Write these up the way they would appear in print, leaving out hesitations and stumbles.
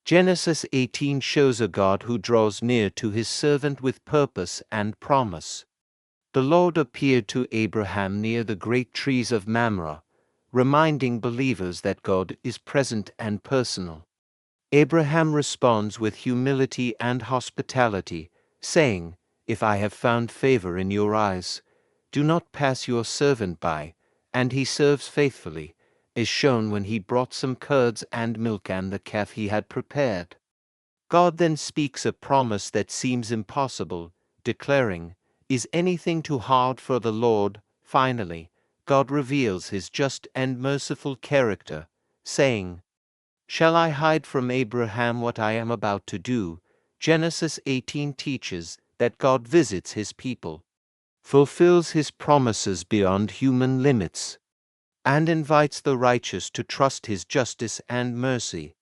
Genesis 18 shows a God who draws near to his servant with purpose and promise. The Lord appeared to Abraham near the great trees of Mamre, reminding believers that God is present and personal. Abraham responds with humility and hospitality, saying, "If I have found favor in your eyes, do not pass your servant by," and he serves faithfully, is shown when he brought some curds and milk and the calf he had prepared. God then speaks a promise that seems impossible, declaring, "Is anything too hard for the Lord?" Finally, God reveals his just and merciful character, saying, "Shall I hide from Abraham what I am about to do?" Genesis 18 teaches that God visits his people, fulfills his promises beyond human limits, and invites the righteous to trust his justice and mercy.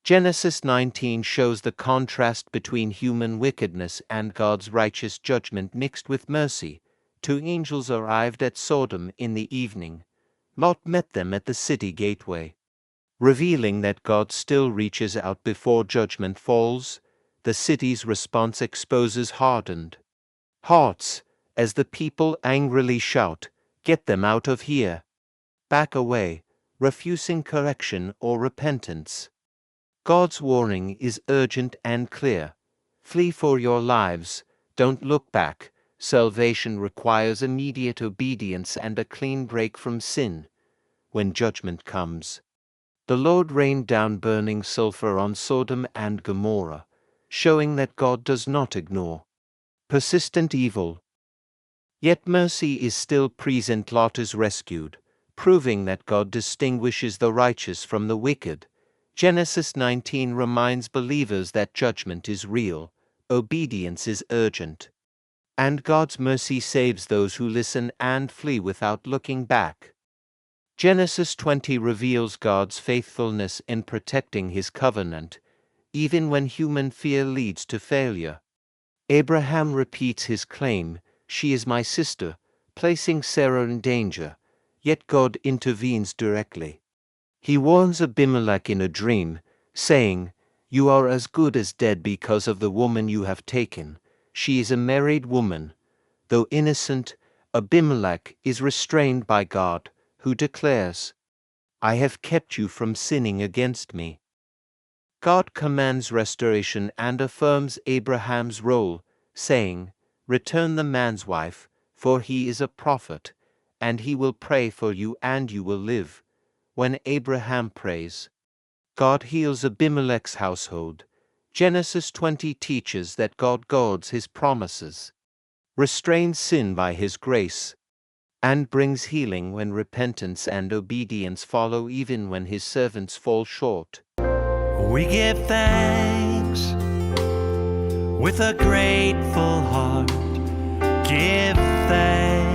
Genesis 19 shows the contrast between human wickedness and God's righteous judgment mixed with mercy. Two angels arrived at Sodom in the evening. Lot met them at the city gateway. Revealing that God still reaches out before judgment falls, the city's response exposes hardened hearts as the people angrily shout, "Get them out of here!" Back away, refusing correction or repentance. God's warning is urgent and clear. Flee for your lives, don't look back. Salvation requires immediate obedience and a clean break from sin. When judgment comes, the Lord rained down burning sulfur on Sodom and Gomorrah, showing that God does not ignore persistent evil. Yet mercy is still present. Lot is rescued, proving that God distinguishes the righteous from the wicked. Genesis 19 reminds believers that judgment is real, obedience is urgent, and God's mercy saves those who listen and flee without looking back. Genesis 20 reveals God's faithfulness in protecting his covenant, even when human fear leads to failure. Abraham repeats his claim, "She is my sister," placing Sarah in danger, yet God intervenes directly. He warns Abimelech in a dream, saying, "You are as good as dead because of the woman you have taken. She is a married woman." Though innocent, Abimelech is restrained by God, who declares, "I have kept you from sinning against me." God commands restoration and affirms Abraham's role, saying, "Return the man's wife, for he is a prophet, and he will pray for you and you will live." When Abraham prays, God heals Abimelech's household. Genesis 20 teaches that God guards his promises, restrains sin by his grace, and brings healing when repentance and obedience follow, even when his servants fall short. We give thanks with a grateful heart. Give thanks.